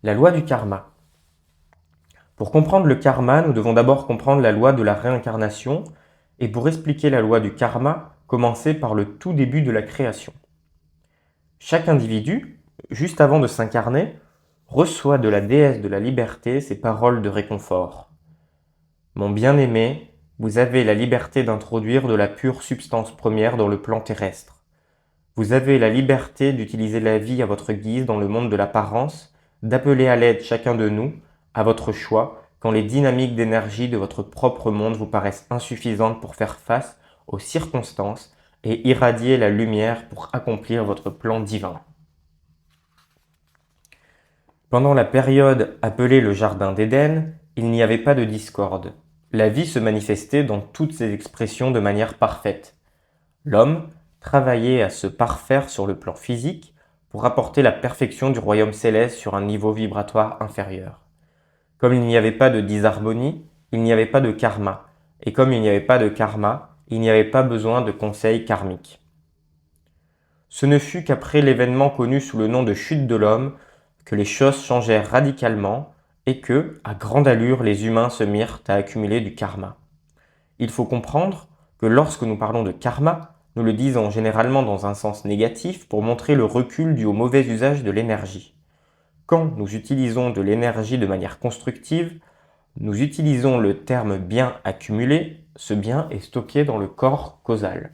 La loi du karma. Pour comprendre le karma, nous devons d'abord comprendre la loi de la réincarnation, et pour expliquer la loi du karma, commencer par le tout début de la création. Chaque individu, juste avant de s'incarner, reçoit de la déesse de la liberté ces paroles de réconfort. Mon bien-aimé, vous avez la liberté d'introduire de la pure substance première dans le plan terrestre. Vous avez la liberté d'utiliser la vie à votre guise dans le monde de l'apparence, d'appeler à l'aide chacun de nous, à votre choix, quand les dynamiques d'énergie de votre propre monde vous paraissent insuffisantes pour faire face aux circonstances et irradier la lumière pour accomplir votre plan divin. Pendant la période appelée le Jardin d'Éden, il n'y avait pas de discorde. La vie se manifestait dans toutes ses expressions de manière parfaite. L'homme travaillait à se parfaire sur le plan physique pour apporter la perfection du royaume céleste sur un niveau vibratoire inférieur. Comme il n'y avait pas de disharmonie, il n'y avait pas de karma. Et comme il n'y avait pas de karma, il n'y avait pas besoin de conseils karmiques. Ce ne fut qu'après l'événement connu sous le nom de chute de l'homme que les choses changèrent radicalement et que, à grande allure, les humains se mirent à accumuler du karma. Il faut comprendre que lorsque nous parlons de karma, nous le disons généralement dans un sens négatif pour montrer le recul dû au mauvais usage de l'énergie. Quand nous utilisons de l'énergie de manière constructive, nous utilisons le terme bien accumulé, ce bien est stocké dans le corps causal.